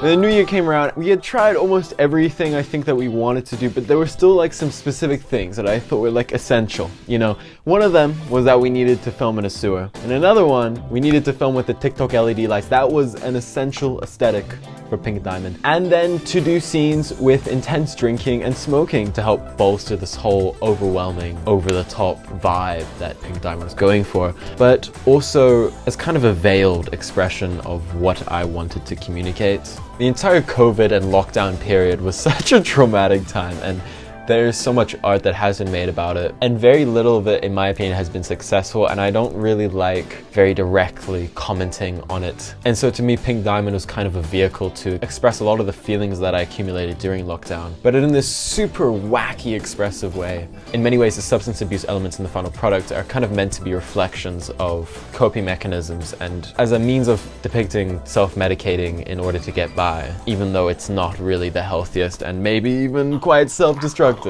When the new year came around, we had tried almost everything I think that we wanted to do, but there were still like some specific things that I thought were like essential, you know. One of them was that we needed to film in a sewer, and another one, we needed to film with the TikTok LED lights. That was an essential aesthetic for Pink Diamond. And then to do scenes with intense drinking and smoking to help bolster this whole overwhelming, over-the-top vibe that Pink Diamond was going for, but also as kind of a veiled expression of what I wanted to communicate. The entire COVID and lockdown period was such a traumatic time, and there's so much art that has been made about it, and very little of it, in my opinion, has been successful, and I don't really like very directly commenting on it. And so to me, Pink Diamond was kind of a vehicle to express a lot of the feelings that I accumulated during lockdown, but in this super wacky, expressive way. In many ways, the substance abuse elements in the final product are kind of meant to be reflections of coping mechanisms and as a means of depicting self-medicating in order to get by, even though it's not really the healthiest and maybe even quite self-destructive.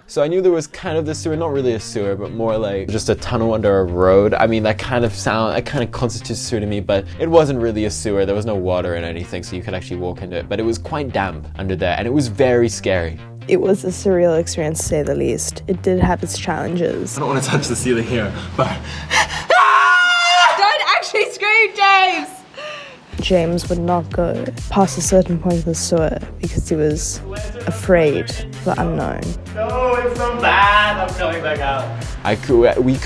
So I knew there was kind of this sewer, not really a sewer, but more like just a tunnel under a road. I mean, that kind of constitutes a sewer to me, but it wasn't really a sewer. There was no water and anything, so you could actually walk into it. But it was quite damp under there, and it was very scary. It was a surreal experience, to say the least. It did have its challenges. I don't want to touch the ceiling here, but... Don't actually scream, James! James would not go past a certain point of the sewer because he was afraid of the unknown. No, it's so bad. I'm coming back out. We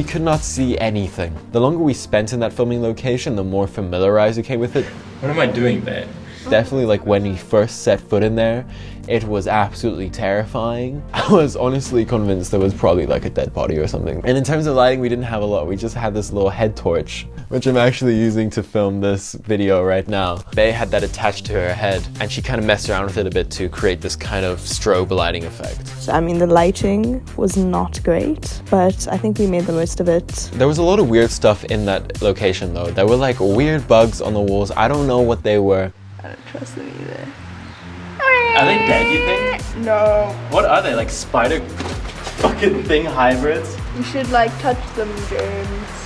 could not see anything. The longer we spent in that filming location, the more familiarized we came with it. What am I doing there? Definitely, like, when we first set foot in there, it was absolutely terrifying. I was honestly convinced there was probably like a dead body or something. And in terms of lighting, we didn't have a lot. We just had this little head torch, which I'm actually using to film this video right now. Bae had that attached to her head, and she kind of messed around with it a bit to create this kind of strobe lighting effect. I mean, the lighting was not great, but I think we made the most of it. There was a lot of weird stuff in that location though. There were like weird bugs on the walls. I don't know what they were. I don't trust them either. Are they dead, you think? No. What are they, like spider fucking thing hybrids? You should like touch them, James.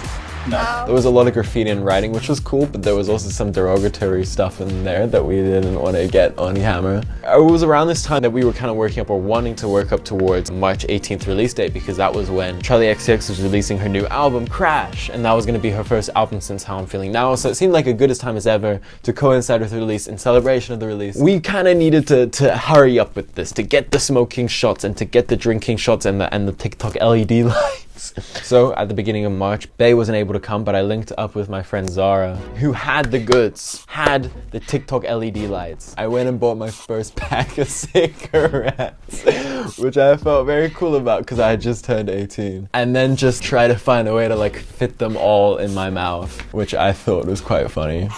No. There was a lot of graffiti and writing, which was cool, but there was also some derogatory stuff in there that we didn't want to get on camera. It was around this time that we were kind of working up or wanting to work up towards March 18th release date, because that was when CHARLI XCX was releasing her new album, Crash, and that was going to be her first album since How I'm Feeling Now, so it seemed like a good time as ever to coincide with the release in celebration of the release. We kind of needed to hurry up with this, to get the smoking shots and to get the drinking shots and the TikTok LED lights. So at the beginning of March, Bae wasn't able to come, but I linked up with my friend Zara, who had the goods, had the TikTok LED lights. I went and bought my first pack of cigarettes, which I felt very cool about because I had just turned 18. And then just try to find a way to like fit them all in my mouth, which I thought was quite funny.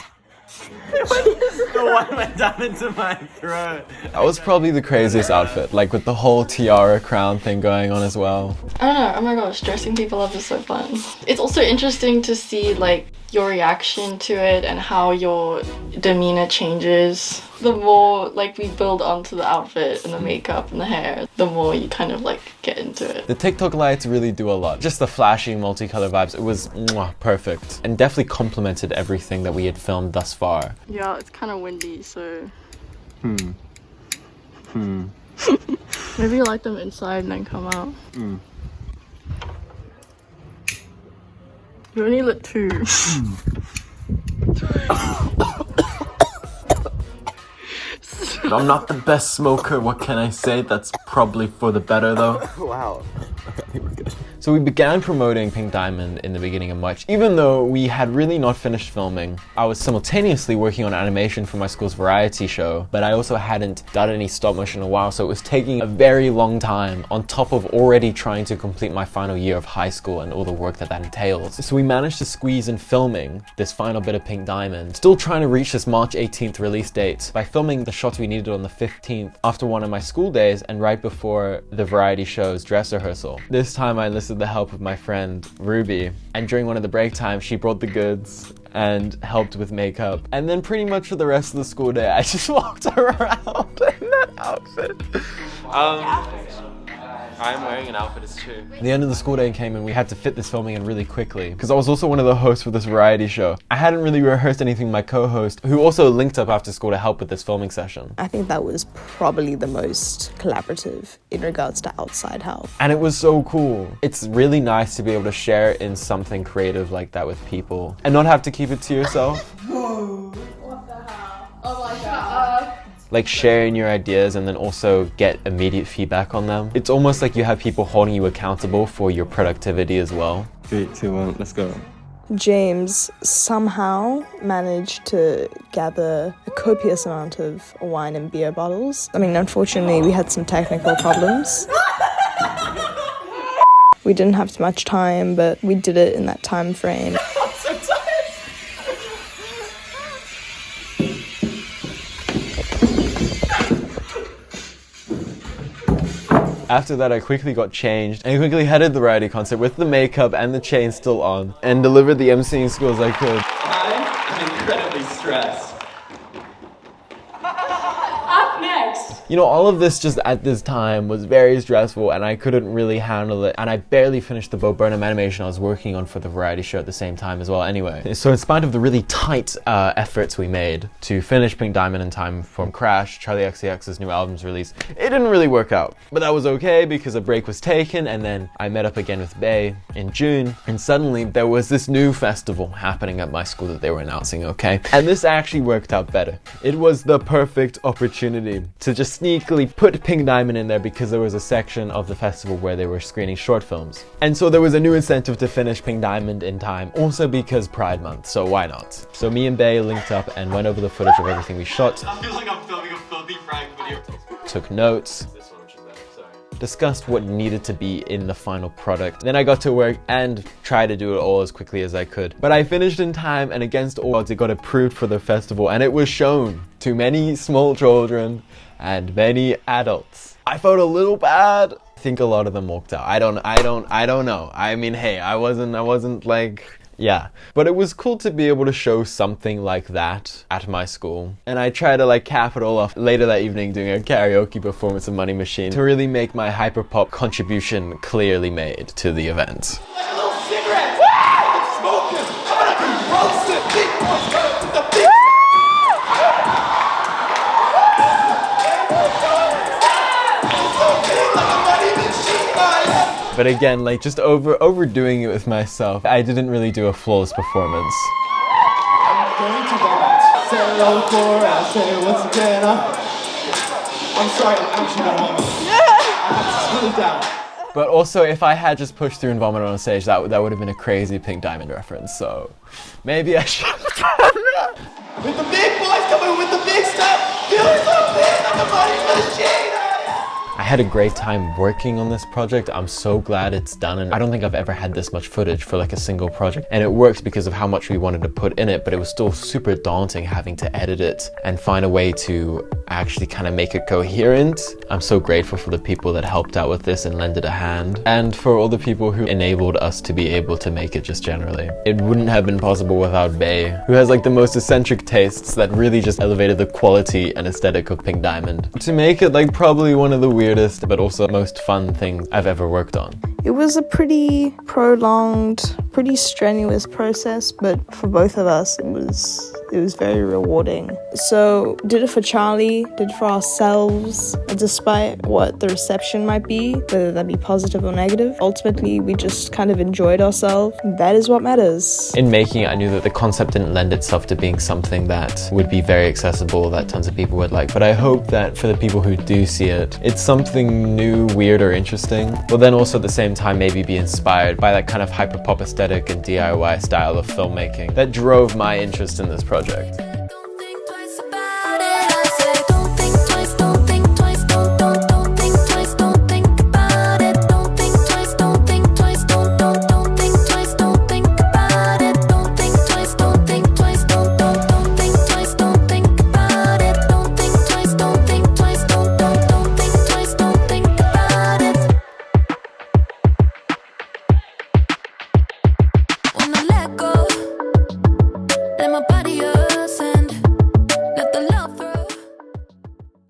The one went down into my throat. That was probably the craziest outfit, like with the whole tiara crown thing going on as well. I don't know, oh my gosh, dressing people up is so fun. It's also interesting to see like your reaction to it and how your demeanor changes. The more like we build onto the outfit and the makeup and the hair, the more you kind of like get into it. The TikTok lights really do a lot. Just the flashy multicolor vibes, it was perfect. And definitely complemented everything that we had filmed thus far. Yeah, it's kind of windy, so... Maybe you light them inside and then come out. You only lit 2. I'm not the best smoker, what can I say? That's probably for the better though. Wow. So we began promoting Pink Diamond in the beginning of March. Even though we had really not finished filming, I was simultaneously working on animation for my school's variety show, but I also hadn't done any stop motion in a while, so it was taking a very long time on top of already trying to complete my final year of high school and all the work that entails. So we managed to squeeze in filming this final bit of Pink Diamond, still trying to reach this March 18th release date by filming the shots we needed on the 15th after one of my school days and right before the variety show's dress rehearsal. This time I enlisted the help of my friend Ruby, and during one of the break times she brought the goods and helped with makeup, and then pretty much for the rest of the school day I just walked around in that outfit. I'm wearing an outfit, it's true. The end of the school day came and we had to fit this filming in really quickly because I was also one of the hosts for this variety show. I hadn't really rehearsed anything with my co-host, who also linked up after school to help with this filming session. I think that was probably the most collaborative in regards to outside help. And it was so cool. It's really nice to be able to share in something creative like that with people and not have to keep it to yourself. What the hell? Oh my god. Like sharing your ideas and then also get immediate feedback on them. It's almost like you have people holding you accountable for your productivity as well. 3, 2, 1, let's go. James somehow managed to gather a copious amount of wine and beer bottles. I mean, unfortunately, we had some technical problems. We didn't have much time, but we did it in that time frame. After that, I quickly got changed and quickly headed the variety concert with the makeup and the chain still on and delivered the emceeing skills I could. I'm incredibly stressed. Up next! You know, all of this just at this time was very stressful and I couldn't really handle it, and I barely finished the Bo Burnham animation I was working on for the variety show at the same time as well anyway. So in spite of the really tight efforts we made to finish Pink Diamond in time for Crash, CHARLI XCX'S new album's release, it didn't really work out. But that was okay because a break was taken and then I met up again with Bae in June, and suddenly there was this new festival happening at my school that they were announcing, okay? And this actually worked out better. It was the perfect opportunity to just sneakily put Pink Diamond in there because there was a section of the festival where they were screening short films. And so there was a new incentive to finish Pink Diamond in time, also because Pride Month, so why not? So me and Bae linked up and went over the footage of everything we shot. I feel like I'm filming a filthy prank video. Took notes. This one, which is that, sorry. Discussed what needed to be in the final product. Then I got to work and tried to do it all as quickly as I could. But I finished in time and against all odds it got approved for the festival and it was shown to many small children and many adults. I felt a little bad. I think a lot of them walked out. I don't know. I mean, hey, I wasn't like, yeah. But it was cool to be able to show something like that at my school. And I tried to like cap it all off later that evening doing a karaoke performance of Money Machine to really make my hyperpop contribution clearly made to the event. Like a little cigarette! I'm smoking! I'm gonna be roasted! Big boys coming with the big... But again, like just overdoing it with myself, I didn't really do a flawless performance. I'm going to vomit. Say hello before I say it once again. I'm sorry, I'm actually gonna vomit. I have to slow it down. But also, if I had just pushed through and vomited on stage, that would have been a crazy Pink Diamond reference, so maybe I should have done that. With the big boys coming with the big stuff, feeling so big like a money machine. I had a great time working on this project. I'm so glad it's done, and I don't think I've ever had this much footage for like a single project. And it works because of how much we wanted to put in it, but it was still super daunting having to edit it and find a way to actually kind of make it coherent. I'm so grateful for the people that helped out with this and lended a hand, and for all the people who enabled us to be able to make it just generally. It wouldn't have been possible without Bae, who has like the most eccentric tastes that really just elevated the quality and aesthetic of Pink Diamond to make it like probably one of the weirdest but also most fun things I've ever worked on. It was a pretty prolonged, pretty strenuous process, but for both of us, it was very rewarding. So, did it for CHARLI, did it for ourselves, despite what the reception might be, whether that be positive or negative. Ultimately, we just kind of enjoyed ourselves. That is what matters. In making it, I knew that the concept didn't lend itself to being something that would be very accessible, that tons of people would like. But I hope that for the people who do see it, it's something new, weird, or interesting, but then also at the same time maybe be inspired by that kind of hyperpop aesthetic and DIY style of filmmaking that drove my interest in this project.